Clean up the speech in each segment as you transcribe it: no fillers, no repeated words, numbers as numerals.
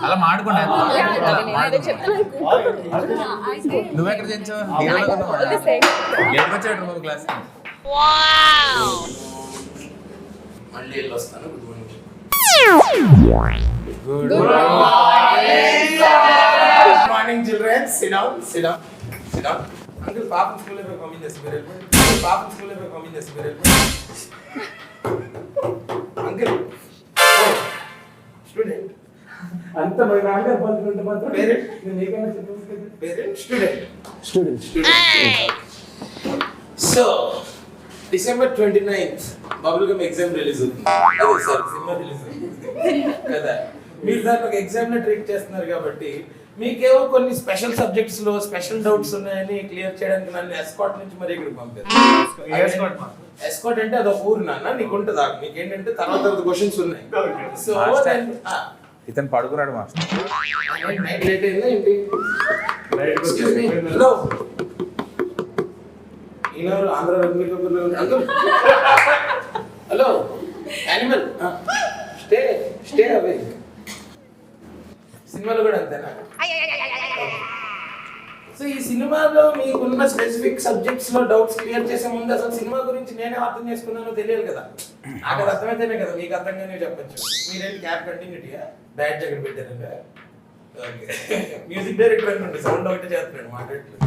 అలా మాడుకుంటా నువ్వెక్కడ తెచ్చావు వచ్చాడు రూమ్ క్లాస్ మళ్ళీ వెళ్ళి వస్తాను. Good morning children. SIT down, SIT down, SIT down. Uncle పాపం స్కూల్ అయిపోయి పంపించేసి మీరు వెళ్ళిపోయి. పాపం స్కూల్ అయిపోయి పంపించేసి మీరు వెళ్ళిపోయి. అంకుల్ స్టూడెంట్ అంత మన నాన్న పంచుకుంటే మాత్రం పేరెంట్ నీకైనా చెప్పేసి parent student student so December 29th bubble gum exam release అవుతుంది. అదే సార్ సినిమా రిలీజ్ అవుతుంది కదా. మీరు దాన్ని ఒక ఎగ్జామ్ ని ట్రీట్ చేస్తున్నారు కాబట్టి మీకేవో కొన్ని స్పెషల్ సబ్జెక్ట్స్ లో స్పెషల్ డౌట్స్ ఉన్నాయని క్లియర్ చేయడానికి నన్ను ఎస్కాట్ నుంచి మరి ఇక్కడికి పంపారు. ఎస్కాట్ అంటే అదొక ఊరు నాన్న, నీకు ఉంటుంది. నీకేంటంటే తర్వాత క్వశ్చన్స్ ఉన్నాయి. సో ఇతను పడుకున్నాడు మాస్టర్. నైట్ లేట్ అయిందా ఏంటి? హలో ఈయనెవరు? Andhra hello animal stay stay away. సినిమాలో కూడా అంతేనా? సో ఈ సినిమాలో మీకున్న స్పెసిఫిక్ సబ్జెక్ట్స్ లో డౌట్స్ క్లియర్ చేసే ముందు అసలు సినిమా గురించి నేనే అర్థం చేసుకున్నానో తెలియాలి కదా. నాకు అది అర్థమైతేనే కదా మీకు అర్థంగానే చెప్పచ్చు. మీరేంటి క్యాప్ కంటిన్యూటీయా బ్యాడ్ జాకెట్ పెట్టారంటే మ్యూజిక్ డైరెక్టర్ అనుకోండి, సౌండ్ ఒకటే చేస్తున్నాడు మాట్లాడలేదు.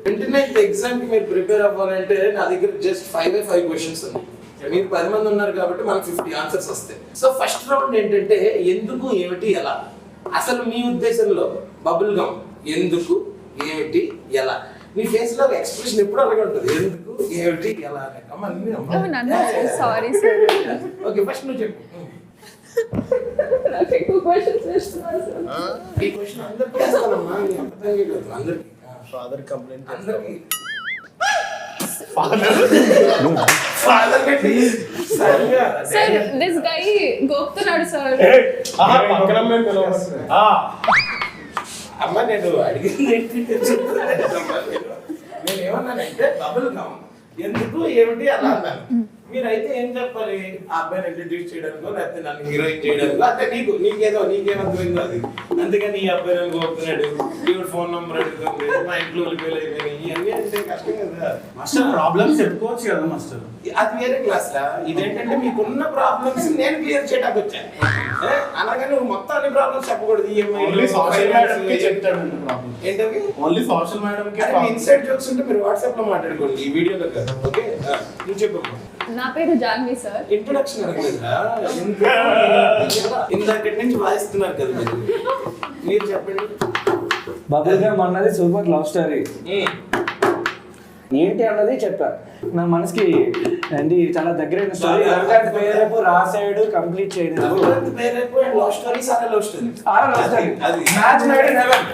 29th ఎగ్జామ్ కి మీరు ప్రిపేర్ అవ్వాలంటే నా దగ్గర జస్ట్ 5 క్వశ్చన్స్ ఉన్నాయి. మీరు 10 మంది ఉన్నారు కాబట్టి మనకు 50 ఆన్సర్స్ వస్తాయి. సో ఫస్ట్ రౌండ్ ఏంటంటే ఎందుకు, ఏమిటి, ఎలా. అసలు మీ ఉద్దేశంలో బబుల్ గమ్ ఎందుకు, ఏమిటి, ఎలా? మీ ఫేస్ లో ఎక్స్ప్రెషన్ ఎప్పుడు అలాగే ఉంటుంది. ఎందుకు, ఏమిటి, ఎలా అనే. Sorry sir. ఓకే ఫస్ట్ నువ్వు చెప్పు. నాకు ఎక్కువ క్వశ్చన్స్ వేస్తున్నారు సార్. ఈ క్వశ్చన్ అందరికీ వేస్తానమ్మా, నీ అర్థంగా కాదు అందరికి. ఫాదర్ కంప్లైంట్ అందరికి సార్ దిస్ గై గోపుతున్నాడు సార్. అమ్మ నేను అడిగింది నేను ఏమన్నానంటే బబుల్ గమ్ ఎందుకు, ఏమిటి, అలా అన్నాను. మీరైతే ఏం చెప్పాలి? ఆ అబ్బాయిని ఇంట్రడ్యూస్ చేయడానికో లేకపోతే నన్ను హీరోయిన్ చేయడానికో, అంటే నీకేమర్థమైందో అది. అందుకని ఈ అబ్బాయి నన్ను కోరుతున్నాడు, ఈవిడ ఫోన్ నంబర్ అడుగుతుంది, మా ఇంట్లో వెళ్ళిపోయి ఇవన్నీ అంటే కష్టం కదా మాస్టర్. ప్రాబ్లమ్స్ చెప్పుకోవచ్చు కదా మాస్టర్. అది వేరే క్లాస్ లా. ఇదేంటంటే మీకున్న ప్రాబ్లమ్స్ నేను క్లియర్ చేయడానికి వచ్చాను. అలాగే నువ్వు మొత్తం అన్ని ప్రాబ్లమ్స్ చెప్పకూడదు. ఓన్లీ సోషల్ మేడం కి చెప్తాడు ఏంటవి? ఓన్లీ సోషల్ మేడం కి. ఇన్సైడ్ జోక్స్ ఉంటే మీరు వాట్సాప్ లో మాట్లాడుకోండి, ఈ వీడియోలో కాదు. ఓకే నువ్వు చెప్పు. నా పేరు జాన్వి సార్. ఇంట్రొడక్షన్ అడగలేదా? ఇందాకటి నుంచి వాయిస్తున్నారు కదా మీరు చెప్పండి. బబుల్ గమ్ అన్నది సూపర్ లవ్ స్టోరీ. ఏంటి అన్నది చెప్పా. నా మనసుకి ఏంటి చాలా దగ్గరైన స్టోరీ. పేరేపు రాసాడు, కంప్లీట్ చేయలేదు. పేరేపు లవ్ స్టోరీ, సారా లవ్ స్టోరీ. అది మ్యాచ్ మేడ్ ఇన్ హెవెన్.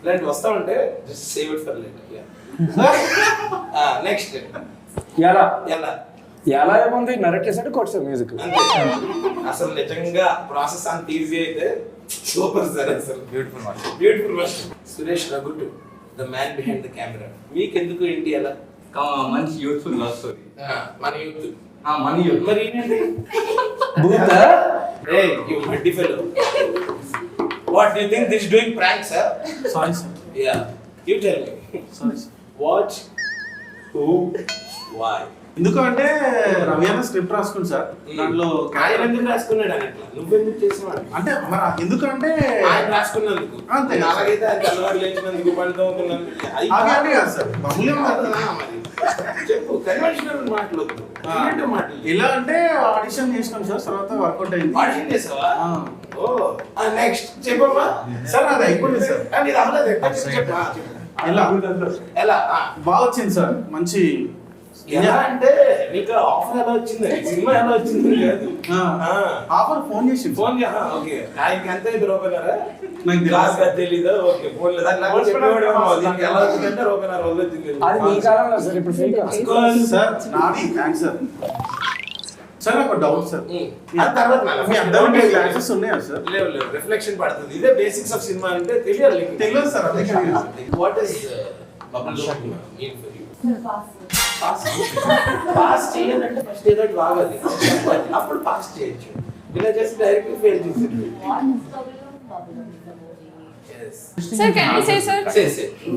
ఇలాంటి వస్తా ఉంటే just save it for later. Next ఎలా ఎలా ఎలా ఏముంది? నరేట్ చేసాడు, కొట్టాడు మ్యూజిక్. అసలు నిజంగా ప్రాసెస్ అంత ఈజీ అయితే సూపర్ సార్. అసలు beautiful master. Beautiful master. Suresh Ragutu the man behind the camera. మీకెందుకు ఏంటి ఎలా? మంచి యూత్ఫుల్ లవ్ స్టోరీ. మన యూత్ మన యూత్. మరి ఏంటండి you muddy fellow. What do you think this is doing prank, sir? Sorry sir. Yeah. You tell me. Sorry. What? Who? Why? ఎందుకంటే రవి అన్న స్క్రిప్ట్ రాసుకుంది సార్. దాంట్లో ఆయన ఎందుకు రాసుకున్నాడు అని అట్లా నువ్వెందుకు చేసినావు అంటే మరి ఎందుకంటే ఆయన రాసుకున్నందుకు అంతే. అలాగైతే ఆయన తెల్లవారు లేచినందుకు పనితో అదే కాదు సార్. బబుల్ చెప్పు కన్వెన్షనల్ మాట్లాడదు. ఎలా అంటే ఆడిషన్ చేసినాం సార్, తర్వాత వర్కౌట్ అయింది. ఆడిషన్ చేసావా? ఓ నెక్స్ట్ చెప్పమ్మా. సార్ అది అయిపోయింది సార్. ఇది అవ్వలేదు. చెప్పు. ఎలా ఎలా బాగా వచ్చింది సార్. మంచి ఎలా అంటే నీకు ఆఫర్ ఎలా వచ్చింది, సినిమా ఎలా వచ్చింది కాదు. ఆఫర్ ఫోన్ చేసి ఫోన్ ఓకే ఆయనకి ఎంత రూపాయన్నారా? నాకు క్లాస్ తెలీదా? ఓకే ఫోన్ లేదా దీనికి ఎలా వచ్చిందంటే రూపాయన్నర రోజులు వచ్చింది. అది మీ కాలంలో సార్, ఇప్పుడు ఫేక్ సార్. నాది థ్యాంక్స్ సార్. సార్ నాకు డౌట్ సార్. తర్వాత మీ అందరూ క్లాసెస్ ఉన్నాయా సార్? లేవు రిఫ్లెక్షన్ పడుతుంది. ఇదే బేసిక్స్ ఆఫ్ సినిమా అంటే తెలియదు సార్. అదే what is bubble gum mean for you? Pass చేయాలంటే ఫస్ట్ ఏదో ఒకటి బాగాలి అప్పుడు పాస్ చేయొచ్చు ఇలా చేసి డైరెక్ట్ ఫెయిల్ చేసేది Sir, can I say, sir? Say.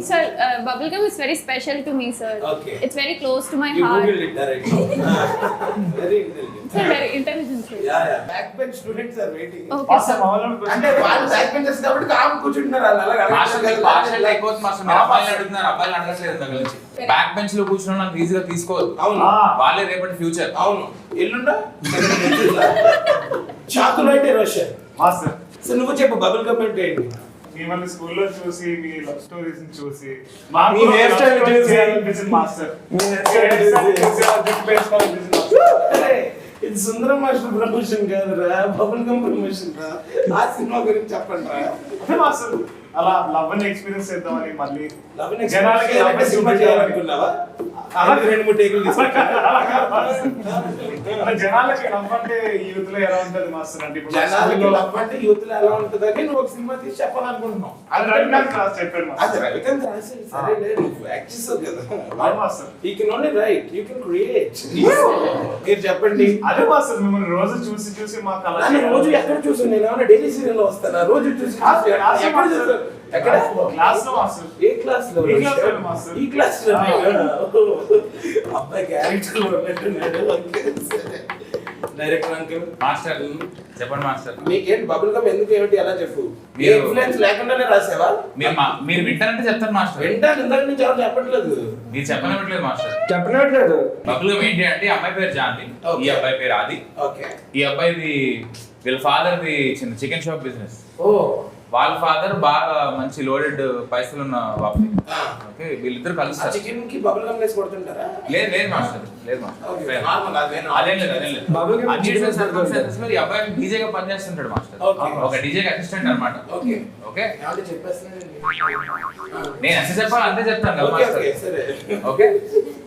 Sir, bubblegum is very special to me, sir. Okay. It's very close to my You heart. Googled it directly. Very intelligent. Sir, very intelligent, sir. Yeah. Backbench students are waiting. Okay, sir. అంటే వాళ్ళు back benchers కాబట్టి com కూర్చుంటున్నారు వాళ్ళు అలాగా partial అయిపోతుంది master. మీరు అబ్బాయిలు అడుగుతున్నారు, అబ్బాయిలు అడగట్లేదు దగ్గర నుంచి. బ్యాక్ బెంచ్ లో కూర్చున్న నాకు ఈజీగా తీసుకోవద్దు. అవును వాళ్ళే రేపటి ఫ్యూచర్. అవును ఎల్లుండా చాకులు అంటే రోషన్ మాస్టర్ సో నువ్వు చెప్పు బబుల్ గమ్ అంటే ఏంటి మిమ్మల్ని స్కూల్లో చూసి మీ లవ్ స్టోరీస్ చూసి మీ hair style చూసి అనిపించింది మాస్టర్ మీ hair style చూసి అరే, ఇది సుందరం మాస్టర్ ప్రమోషన్ కాదురా బబుల్ గమ్ ప్రమోషన్ రా ఆ సినిమా గురించి చెప్పండి రా అంటే మాస్టర్ అలా లవ్ ని ఎక్స్పీరియన్స్ చేద్దామని మళ్ళీ జనాలకి జనాలకి ఎలాంటి సినిమా చేయాలనుకున్నావా అలా 2-3 టేకులు జనాలకి లవ్ అంటే యూత్ లో ఎలా ఉంటది మాస్టర్ అంటే ఇప్పుడు జనాలకి స్కూల్లో లవ్ అంటే యూత్ లో ఎలా ఉంటుందని నువ్వు ఒక సినిమా తీసి చెప్పాలనుకుంటున్నావు అది రవికాంత్ రాజ్ చెప్పాడు అది మాస్టర్ రవికాంత్ రాసి సరేలే నువ్వు యాక్ట్ చేసావు కదా అవును master you can only right you can create మీరు చెప్పండి అదే మాస్టర్ మిమ్మల్ని రోజు చూసి చూసి మాకు అలా నన్ను రోజు ఎక్కడ చూసాను నేను ఏమైనా డైలీ సీరియల్ లో వస్తానా రోజు చూసి ఎక్కడ చూసాను ఎక్కడ క్లాస్ లో మాస్టర్ ఏ క్లాస్ లో ఈ క్లాస్ లో మాస్టర్. ఈ క్లాస్ లో అబ్బాయి క్యారెక్టర్ లో ఉన్నట్టున్నాడు డైరెక్టర్ అంకుల్ మాస్టర్ చెప్పండి మాస్టర్. మీకేంటి బబుల్ గమ్ ఎందుకు ఏమిటి ఎలా చెప్పు మీ మీరు- ఇన్ఫ్లుయెన్స్ లేకుండానే రాసావా మీరు వింటారంటే చెప్తాను మాస్టర్. వింటాను ఇందాక నుంచి ఎవరు చెప్పట్లేదు మీరు చెప్పనివ్వట్లేదు మాస్టర్. చెప్పినట్లేదు బబుల్ ఏంటి అంటే ఈ అమ్మాయి పేరు జాన్వి, ఈ అబ్బాయి పేరు ఆది. ఓకే ఈ అబ్బాయిది వీళ్ళ ఫాదర్ ది చిన్న చికెన్ షాప్ బిజినెస్. ఓ వాళ్ళ ఫాదర్ బాగా మంచి లోడెడ్ పైసలు ఉన్న బాబు. ఓకే వీళ్ళిద్దరు ఆ కలుస్తారు. చికెన్ కి బబుల్ గమ్ వేసి కొడుతుంటారా లేదు లేదు మాస్టర్, లేదు మాస్టర్. ఓకే నార్మల్ అదేనా అదేం లేదు, అదేం లేదు. Bubble gum Unusual chicken circumstances లో ఈ అబ్బాయి డీజేగా పనిచేస్తుంటాడు మాస్టర్. Okay. ఒక డీజే అసిస్టెంట్ అన్నమాట. ఓకే ఓకే ఏమంటే చెప్పేస్తున్నానండి నేను ఎంత చెప్పాలి అంతే చెప్తాను కదా ఓకే మాస్టర్. ఓకే సరే ఓకే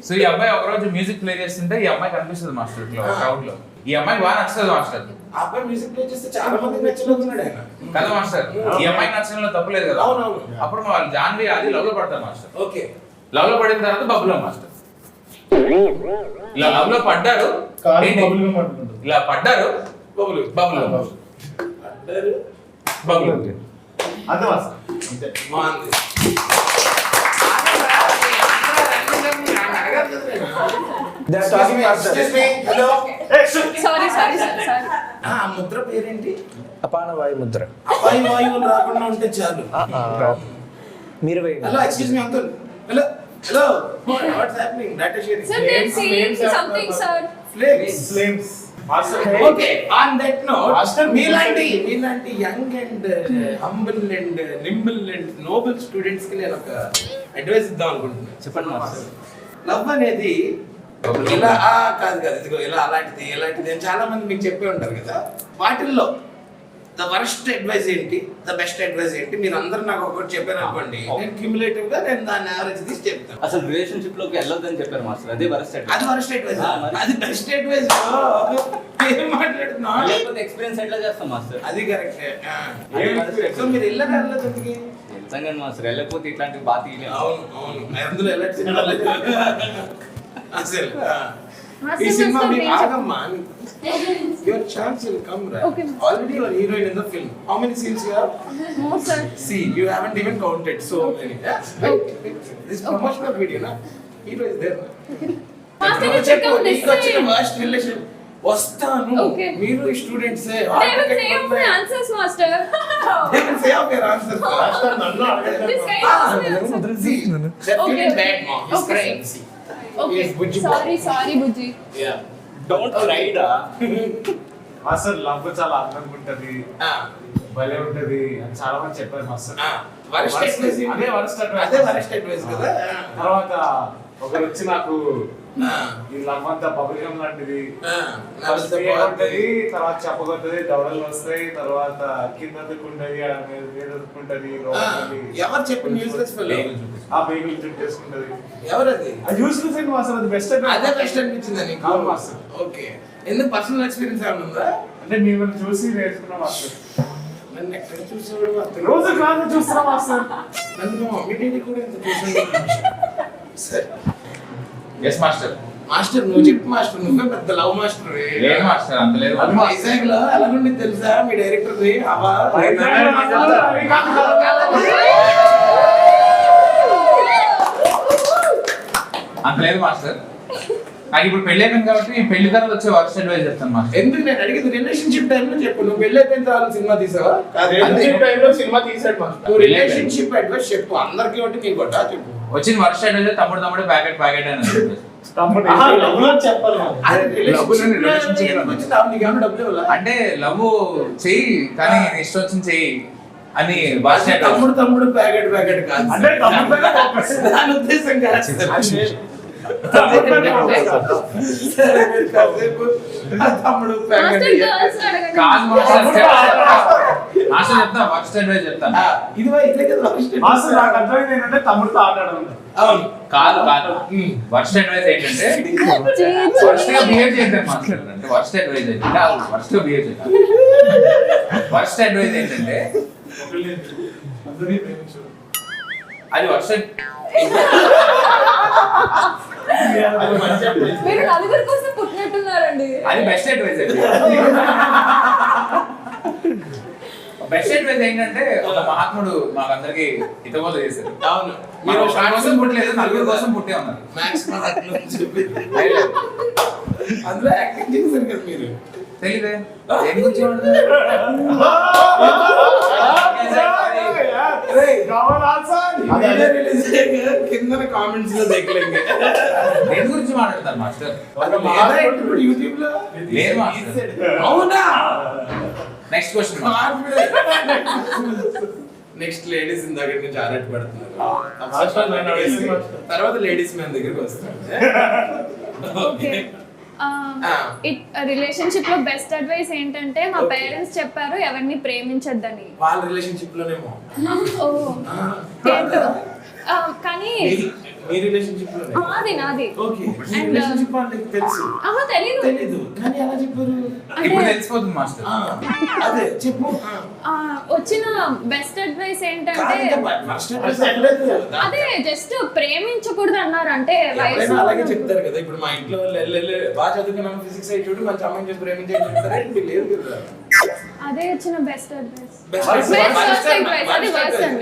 సో ఈ అబ్బాయి ఒక రోజు మ్యూజిక్ ప్లే చేస్తుంటే ఈ అమ్మాయి కనిపిస్తుంది మాస్టర్ ఇట్లా క్రౌడ్ లో. ఈ అమ్మాయి బాగా నచ్చుతుంది మాస్టర్ ఆ అబ్బాయి మ్యూజిక్ ప్లే చేస్తే చాలా మందికి నచ్చలేకున్నాడు ఆయన కదా మాస్టర్. ఈ అమ్మాయికి నచ్చడంలో తప్పులేదు కదా. అవునవును. అప్పుడు వాళ్ళు జాన్వి అది లవ్ లో పడతారు మాస్టర్. ఓకే లవ్ లో పడిన తర్వాత బబ్బులో మాస్టర్ ఇలా లవ్ లో పడ్డారు. ఏంటి? ఇలా పడ్డారు బబుల్ బబ్బులో అడ్డారు బబ్బులో అంతే మాస్టర్ అంతే బాగుంది They are talking after. Hello Sorry, sorry, sir. Sorry. ఆ ముద్ర పేరేంటి అపాన వాయు ముద్ర అపాయి వాయువులు రాకుండా ఉంటే చాలు మీరు hello excuse me uncle hello hello what's happening data sharing Sir, they're saying something, sir. Flames master okay on that note మీలాంటి young and humble and nimble and noble students కి నేను ఒక అడ్వైస్ ఇద్దాం అనుకుంటున్నాను చెప్పండి మాస్టర్ లవ్ అనేది ఇలా కాదు ఇదిగో ఇలా అలాంటిది అని చాలా మంది మీకు చెప్పే ఉంటారు కదా వాటిల్లో ద వరస్ట్ అడ్వైస్ ఏంటి ద బెస్ట్ అడ్వైస్ ఏంటి మీరు అందరూ నాకు ఒకటి చెప్పారు అనుకోండి నేను క్యూములేటివ్ గా నేను దాన్ని యావరేజ్ తీసి చెప్తాను అసలు రిలేషన్షిప్ లోకి వెళ్ళొద్దని చెప్పారు మాస్టర్ అదే వరస్ట్ అది వరస్ట్ అడ్వైస్ మరి. అది బెస్ట్ అడ్వైస్ ఏం మాట్లాడుతున్నా లేకపోతే ఎక్స్పీరియన్స్ ఎట్లా చేస్తాం మాస్టర్ అది కరెక్టే అది worst advice. సో మీరు వెళ్ళలేదు ఎందుకు వెళ్తాం కానీ మాస్టర్ వెళ్ళకపోతే ఇట్లాంటివి బాగా తీయలేము అవును అందులో ఎలక్షన్ అసలు Master, ఈ సినిమా Master, మీకు please. ఆగమ్మా your chance will come Okay, Master. Already your heroine in the film how many scenes you have No, sir. See, you haven't even counted so many. This promotional video, na? Hero is there. Master, you should come this వచ్చిన way. worst relation. వస్తాను Okay. మీరు students They will say off my answers, master. They will say off your answers. This guy asked me answers. See, they're Okay, feeling okay. bad, mom. He's Okay, crying. sir. See. Okay. Yes, Bujji boy. Sorry, Bujji. Yeah. Don't రైడా master love చాలా అందంగా ఉంటది Ah. భలే ఉంటది అని చాలా మంది చెప్పారు మాస్టర్ Ah. Worst advice ఏంటి? అదే worst advice. అదే worst advice కదా? తర్వాత ఒకరు వచ్చి నాకు Ah. ఈ లవ్ అంతా బబుల్ గమ్ లాంటిది Ah. ఫస్ట్ నవ్వుతే ఉంటది తర్వాత చెప్పగొట్టది దవడలు వస్తాయి తర్వాత కింద దుక్కుంటది మీద దుక్కుంటది ఎవరు చెప్పి న్యూస్ ఫెలో ఆ బేగులు చుట్టేసుకుంటది ఎవరది అది యూస్ఫుల్ అండి మాస్టర్ అది బెస్ట్ అదే బెస్ట్ అనిపించింది నీకు అవును మాస్టర్. ఓకే ఎందుకు పర్సనల్ ఎక్స్పీరియన్స్ ఏమైనా ఉందా అంటే మిమ్మల్ని చూసి నేర్చుకున్నా మాస్టర్ నన్ను ఎక్కడ చూసేవాడు అతను రోజు క్లాస్ చూస్తున్నా మాస్టర్ నన్ను మా మమ్మీ డాడీ కూడా ఇంత చూసాడు సరే ఎస్ మాస్టర్. మాస్టర్ నువ్వు చెప్పు మాస్టర్, నువ్వే పెద్ద లవ్ మాస్టర్. లేదు మాస్టర్, అంత లేదు. వైజాగ్ లో ఎలా నుండి తెలుసా మీ డైరెక్టర్ అంత లేదు మాస్టర్. నాకు ఇప్పుడు పెళ్లి అయిపోయింది కాబట్టి ఈ పెళ్లి తర్వాత వచ్చే వర్స్ట్ అడ్వైస్ చెప్తాను మాస్టర్. ఎందుకు నేను అడిగింది రిలేషన్షిప్ టైం లో చెప్పు. నువ్వు పెళ్లి అయిపోయిన తర్వాత సినిమా తీసావా? రిలేషన్షిప్ టైంలో సినిమా తీసాడు మాస్టర్. నువ్వు రిలేషన్షిప్ అడ్వైస్ చెప్పు, అందరికి ఒకటి నీకు కొట్టా చెప్పు. వచ్చిన వర్స్ట్ అడ్వైస్ తమ్ముడే ప్యాకెట్ అని చెప్పాలి అంటే లవ్ చెయ్యి కానీ ఇష్టం వచ్చింది చెయ్యి అని వర్స్ట్ అడ్వైస్. తమ్ముడు ప్యాకెట్ కాదు అంటే తమ్ముడు పైన focus. దాని ఉద్దేశం కాదు. తమ్ముడు మాస్టర్ గర్ల్స్ అడగండి. కాదు మాస్టర్ చెప్తా వర్స్ట్ అడ్వైస్ చెప్తాను. ఇది ఇట్లా కదా మాస్టర్ నాకు అర్థమైంది ఏంటంటే తమ్ముడితో ఆటాడడం. అవును కాదు వర్స్ట్ అడ్వైస్ ఏంటంటే వర్స్ట్ గా బిహేవ్ చేద్దాం మాస్టర్. అంటే వర్స్ట్ అడ్వైస్ ఏంటంటే వర్స్ట్ గా బిహేవ్ చేద్దాం. వర్స్ట్ అడ్వైస్ ఏంటంటే అందరినీ ప్రేమించు. అది వర్స్ట్. మీరు నలుగురి కోసం పుట్టినట్టున్నారండి. అది బెస్ట్ అడ్వైస్ అండి. బెస్ట్ అడ్వైస్ ఏంటంటే ఒక మహాత్ముడు మాకందరికి హితబోధ చేశారు. అవును మీరు షార్ట్ కోసం పుట్టలేదు, నలుగురు కోసం పుట్టే ఉన్నారు. మ్యాక్స్ అందులో యాక్టింగ్ చేశారు కదా మీరు. తెలీదే దేని గురించి కింద కామెంట్స్ లో దేని గురించి మాట్లాడతారు మాస్టర్? యూట్యూబ్ లో లేదు మాస్టర్. అవునా? Next question. నెక్స్ట్ లేడీస్ దగ్గర నుంచి ఆరాట పడుతున్నారు. మాస్టర్. తర్వాత లేడీస్ మ్యాన్ దగ్గరికి వస్తారు. ఓకే రిలేషన్షిప్ లో బెస్ట్ అడ్వైస్ ఏంటంటే మా పేరెంట్స్ చెప్పారు ఎవరిని ప్రేమించొద్దని. వాళ్ళ రిలేషన్షిప్ లోనేమో. ఓ ఏంటో కానీ మీ రిలేషన్షిప్ లోనే. అది నాది. ఓకే రిలేషన్షిప్ వాళ్ళకి తెలుసు. తెలీదు తెలీదు కానీ ఎలా చెప్పారు? ఇప్పుడు తెలిసిపోతుంది మాస్టర్. అదే చెప్పు. వచ్చిన బెస్ట్ అడ్వైస్ ఏంటంటే అదే జస్ట్ ప్రేమించకూడదు అన్నారు. అంటే వయసు అలాగే చెప్తారు కదా. ఇప్పుడు మా ఇంట్లో వాళ్ళు బాగా చదువుకున్నాను ఫిజిక్స్ అయి చూడు మంచి అమ్మాయిని చేసి ప్రేమించే చెప్తారా? లేదు కదా. అదే వచ్చిన బెస్ట్ అడ్వైస్.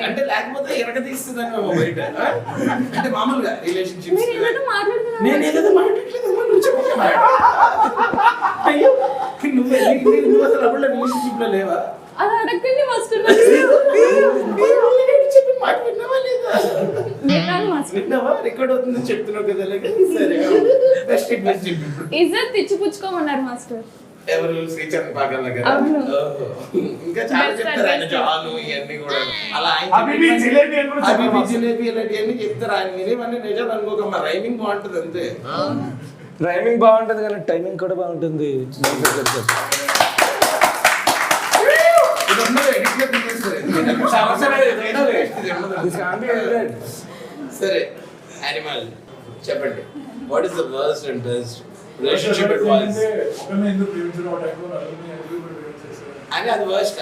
అంటే లేకపోతే ఎరగ తీస్తుందని బయట. అంటే మామూలుగా రిలేషన్షిప్ మీరు ఏదో మాట్లాడుతున్నారు. నేను ఏదో మాట్లాడట్లేదు. నువ్వు చెప్పు. అయ్యో నువ్వు అసలు అప్పుడు రిలేషన్షిప్ లో లేవా? అలా అడగండి మాస్టర్. చెప్పి మాట విన్నావా లేదా? విన్నాను మాస్టర్. విన్నావా? రికార్డ్ అవుతుందని చెప్తున్నావు కదా. సరే బెస్ట్ బెస్ట్ చెప్పు. ఇజ్జత్ ఇచ్చిపుచ్చుకోమన్నారు మాస్టర్. ఎవరు? శ్రీచరణ్ పాగల్ దగ్గర. అవును. ఇంకా చాలా చెప్తారు ఆయన. జాను ఇవన్నీ కూడా అలా హబీబీ జిలేబీ అని కూడా హబీబీ జిలేబీ ఇలాంటివన్నీ చెప్తారు ఆయన. మీరేమన్నీ నిజాలు అనుకోకమ్మా. రైమింగ్ బాగుంటుంది అంతే. రైమింగ్ బాగుంటుంది కానీ టైమింగ్ కూడా బాగుంటుంది. సరే యానిమల్ చెప్పండి. What is the worst and best relationship advice? ఒకరిని ఎందుకు ప్రేమించడం ఆ టైంలో నలుగురిని ఎందుకు ప్రేమించేస్తారు అని అది వర్స్ట్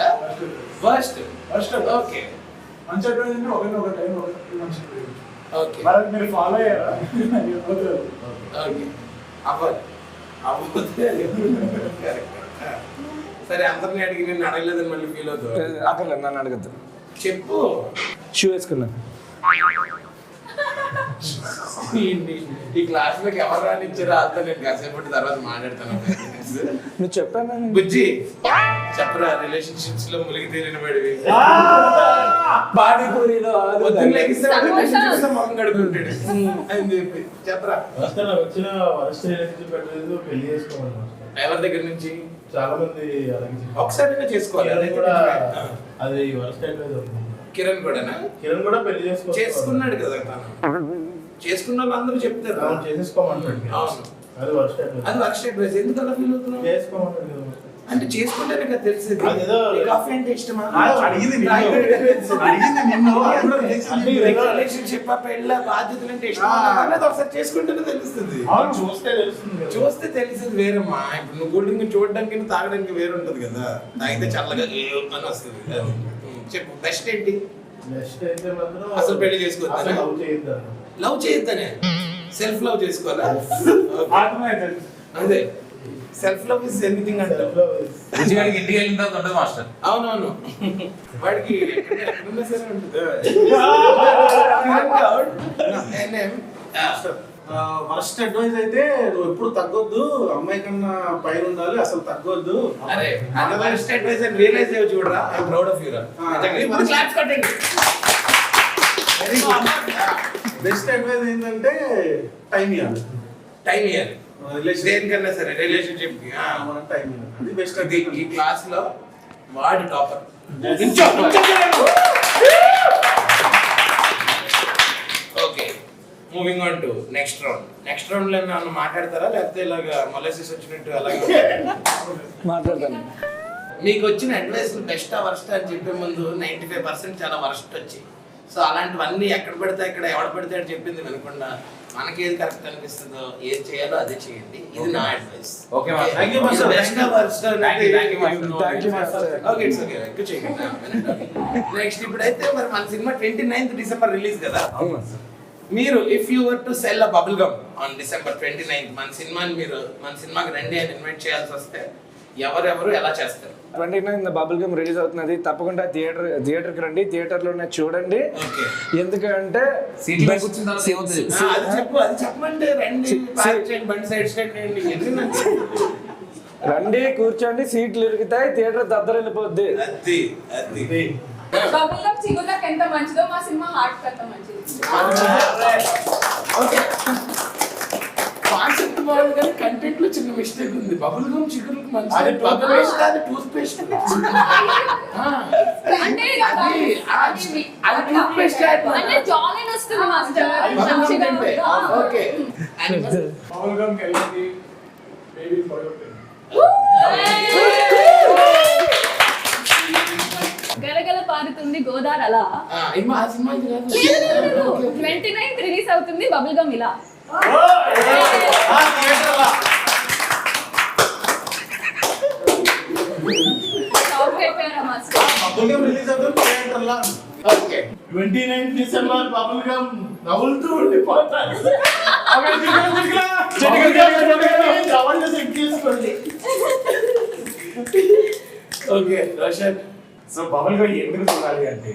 వర్స్ట్ ఫస్ట్ ఓకే మంచి అడ్వైస్ అంటే ఒకరిని ఒక టైం ఒకరికి మంచి ప్రేమించు. ఓకే మరి మీరు ఫాలో అయ్యారా? ఓకే అవ్వాలి అవ్వకపోతే సరే అందరిని అడిగి నేను అడగలేదని మళ్ళీ ఫీల్ అవుతావు. అక్కర్లేదు, నన్ను అడగద్దు. చెప్పు. షూ వేసుకున్నాను. ఈ క్లాస్ లోకి ఎవరు రానిచ్చారో అంతా నేను కాసేపటి తర్వాత మాట్లాడతాను. నువ్వు చెప్పాను బుజ్జి చెప్పరా రిలేషన్షిప్స్ లో ములిగి తేలిన పడివి. పానీపూరిలో పొద్దున్న లెగిస్తే రిలేషన్షిప్స్ లో మొహం కడుకుంటాడు అని చెప్పి చెప్పరా. వచ్చిన వరస్ట్ రిలేషన్షిప్ పెట్టలేదు, పెళ్లి చేసుకోవాలి మాస్టర్. ఎవరి దగ్గర నుంచి? చాలా మంది అలాగే చెప్పారు. ఒకసారి చేసుకోవాలి. కిరణ్ అదే కూడా కూడా అది వరస్ట్ అడ్వైస్ అవుతుంది. కిరణ్ కూడానా? కిరణ్ కూడా పెళ్లి చేసుకున్నాడు కదా తను. చేసుకున్న వాళ్ళు అందరూ చెప్తారు అవును, చేసేసుకోమంటాడు. అవును అది వరస్ట్ అడ్వైస్. అది వర్క్ అడ్వైస్. ఎందుకు అలా ఫీల్ అవుతున్నావు? చేసుకోమంటాడు కదా. అంటే చేసుకుంటేనే కదా తెలిసేది. అదేదో కాఫీ అంటే ఇష్టమా? అడిగింది నిన్ను. అడిగింది నిన్ను. అది కూడా అంటే రిలేషన్షిప్ పెళ్ళ బాధ్యతలు అంటే ఇష్టమా అనేది ఒకసారి చేసుకుంటేనే తెలుస్తుంది. అవును, చూస్తే తెలుస్తుంది కదా. చూస్తే తెలిసేది వేరమ్మా. ఇప్పుడు నువ్వు కూల్ డ్రింక్ చూడడానికి తాగడానికి వేరు ఉంటది కదా. తాగితే చల్లగా అని వస్తుంది. చెప్పు బెస్ట్ ఏంటి? నెక్స్ట్ అయితే మాత్రం అసలు పెళ్లి చేసుకోవద్దా? లవ్ చేయొద్దు. లవ్ చేయొద్దనే సెల్ఫ్ లవ్ చేసుకోవాలా ఆత్మహత్య. అదే సెల్ఫ్ లవ్ ఇస్ ఎనీథింగ్ అంటారు. రుచిగాడికి ఇంటికి వెళ్ళిన తర్వాత ఉంటుంది మాస్టర్. అవునవును, వాడికి ఎక్కడున్నా సరే ఉంటుంది. ఫస్ట్ అడ్వైస్ అయితే నువ్వు ఎప్పుడు తగ్గొద్దు, అమ్మాయి కన్నా పైన ఉండాలి, అసలు తగ్గొద్దు. అరే అది ఫస్ట్ అడ్వైస్ అని రియలైజ్ అయ్యి చూడరా. ఐ ప్రౌడ్ ఆఫ్ యూ రా. క్లాప్స్ కొట్టండి. బెస్ట్ అడ్వైస్ ఏంటంటే టైం ఇవ్వాలి. టైం ఇవ్వాలి దేనికన్నా సరే, రిలేషన్షిప్ కి మనం టైం ఇవ్వాలి, అది బెస్ట్. ఈ క్లాస్ లో వాడి topper. Okay, moving on to next round. Next round లో ఏమన్నా మాట్లాడతారా, లేకపోతే ఇలాగా మొలసిస్ వచ్చినట్టు అలాగే మాట్లాడతాను. మీకు వచ్చిన అడ్వైస్ బెస్ట్ వర్స్ట్ అని చెప్పే ముందు 95% చాలా వర్స్ట్ వచ్చాయి. సో అలాంటివన్నీ ఎక్కడ పడితే అక్కడ ఎవడ పడితే అని చెప్పింది వినకుండా మనకి ఏది కరెక్ట్ అనిపిస్తుందో ఏది చేయాలో అదే చేయండి. ఇది నా advice. Okay master. Thank you, master. Best worst Thank you, master. Thank you, master. Okay it's okay. ఎక్కువ చేయండి. నెక్స్ట్ ఇప్పుడైతే మరి మన సినిమా 29th డిసెంబర్ రిలీజ్ కదా. మీరు if you were to sell a bubble gum on December 29th మన సినిమాకి రండి అని ఇన్వైట్ చేయాల్సి వస్తే ఎవరెవరు ఎలా చేస్తారు? 29 బబుల్ గమ్ రిలీజ్ అవుతున్నది. తప్పకుండా థియేటర్కి రండి, థియేటర్లోనే చూడండి. ఓకే, ఎందుకంటే సీట్లో కూర్చున్న తర్వాత ఏమవుతుంది? అది చెప్పమంటే రండి, పార్క్ చేయండి, బండి సైడ్ స్టాండ్ చేయండి. రండి, కూర్చోండి, సీట్లు ఇరుగుతాయి, థియేటర్ దద్దరిల్లిపోద్ది. అది బబుల్ గమ్ చిగుళ్ళకి ఎంత మంచిదో మా సినిమా హార్ట్ అంత మంచిది. ఓకే, కాన్సెప్ట్ బాగుంది కానీ కంటెంట్ లో చిన్న మిస్టేక్ ఉంది. బబుల్ గమ్ చిగురులకు మంచిది, అది బబుల్ పేస్ట్ కాదు, టూత్ పేస్ట్. అంటే అది టూత్ పేస్ట్ కాదు, అంటే జాలీన్ వస్తుంది మాస్టర్. బబుల్ గమ్ తింటే. ఓకే, పవన్ గమ్ కలిసి బేబీ పడుతుంది. గలగల పారుతుంది గోదావరి అలా. ఇమ్మా ఆ సినిమా ఇది కాదు. 29th రిలీజ్ అవుతుంది బబుల్ గమ్ ఇలా. షాక్ అయిపోయారా మాస్టర్? బబుల్ గమ్ రిలీజ్ అవుతుంది థియేటర్లో. ఓకే, 29 డిసెంబర్ బబుల్ గమ్ నవ్వులుతూ ఉండిపోతారు. Okay Roshan. So bubble gum ఎందుకు చూడాలి అంటే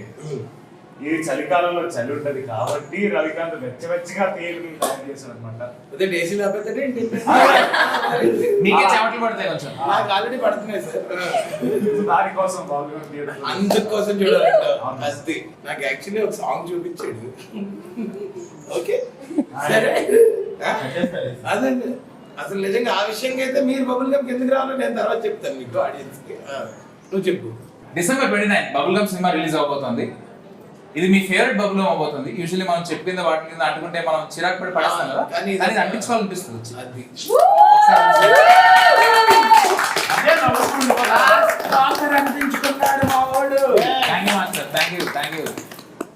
ఇది చలికాలంలో చలి ఉంటది కాబట్టి రవికాంత్ వెచ్చగా తేలిని తయారు చేశాడు అనమాట. అదే డేసీ లేకపోతే ఏంటి? మీకే చెమటలు పడతాయి కొంచెం. నాకు ఆల్రెడీ పడుతున్నాయి సార్. దానికోసం బబుల్ గమ్ థియేటర్ అందుకోసం చూడాలంట. అది నాకు యాక్చువల్లీ ఒక సాంగ్ చూపించాడు. ఓకే సరే, అదండి అసలు నిజంగా ఆ విషయంగా అయితే మీరు బబుల్ గమ్ ఎందుకు రావాలో నేను తర్వాత చెప్తాను మీకు ఆడియన్స్ కి. నువ్వు చెప్పు. December 29 bubble gum cinema release అవబోతోంది. ఇది మీ ఫేవరెట్ బబుల్ గమ్ అవబోతుంది. యూజువల్లీ మనం చెప్పింది వాటి మీద అంటుకుంటే మనం చిరాకు పడి పడేస్తాం కదా, కానీ ఇది అంటించుకోవాలనిపిస్తుంది. అది అనిపించుకున్నాడు మా వాడు. Thank you master. Thank you.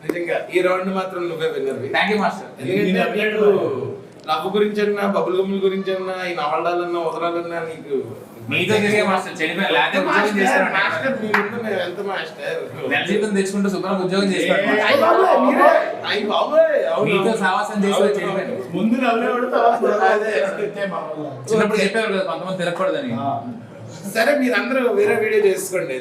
నిజంగా ఈ రౌండ్ మాత్రం నువ్వే విన్నర్వి. Thank you master. ఎందుకంటే నీకు లవ్ గురించి అన్నా, బబుల్ గమ్ గురించి అన్నా, ఈ నవలాలన్నా వదలాలన్నా నీకు మీతో తిరిగే మాస్టర్ చెడిపోయి లేకపోతే ఉద్యోగం చేస్తాడు. మాస్టర్ మీ ముందు మేము ఎంత మాస్టర్. నెల జీతం తెచ్చుకుంటూ శుభ్రంగా ఉద్యోగం చేస్తాడు. అయ్య బాబోయ్, మీరే. అయ్య బాబోయ్, అవును. మీతో సావాసం చేస్తే చెడిపోయాడు. ముందు నవ్వేవాడు తర్వాత అదే. చిన్నప్పుడు చెప్పేవారు కదా కొంతమంది తిరగకూడదని. సరే మీరందరూ వేరే వీడియో చేసుకోండి.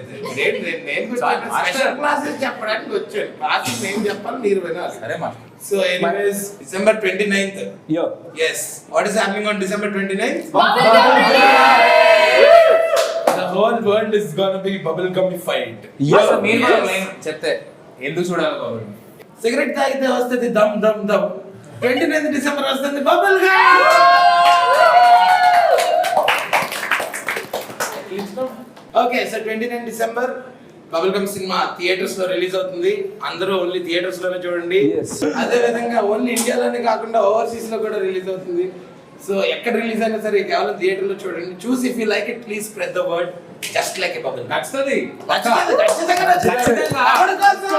అయితే నేను స్పెషల్ క్లాసెస్ చెప్పడానికి వచ్చాను. క్లాసెస్ నేను చెప్పాలి, మీరు వినాలి. సరే master. So anyways December 29th. యో Yes. What is happening on December 29th? The whole world is gonna be bubble gum fight. Master మీరు కూడా లైన్ చెప్తే ఎందుకు చూడాలి బాబు? సిగరెట్ తాగితే వస్తుంది దమ్ దమ్ దమ్. 29th December వస్తుంది bubble gum. Okay, so 29 December bubble gum cinema theatres లో రిలీజ్ అవుతుంది. అందరూ ఓన్లీ థియేటర్స్ లోనే చూడండి. Yes. అదే విధంగా ఓన్లీ ఇండియాలోనే కాకుండా ఓవర్సీస్ లో కూడా రిలీజ్ అవుతుంది. సో ఎక్కడ రిలీజ్ అయినా సరే కేవలం థియేటర్ లో చూడండి. చూసి if you like it please spread the word just like a bubble. నచ్చుతుంది. ఖచ్చితంగా ఖచ్చితంగా. ఎవరి కోసం?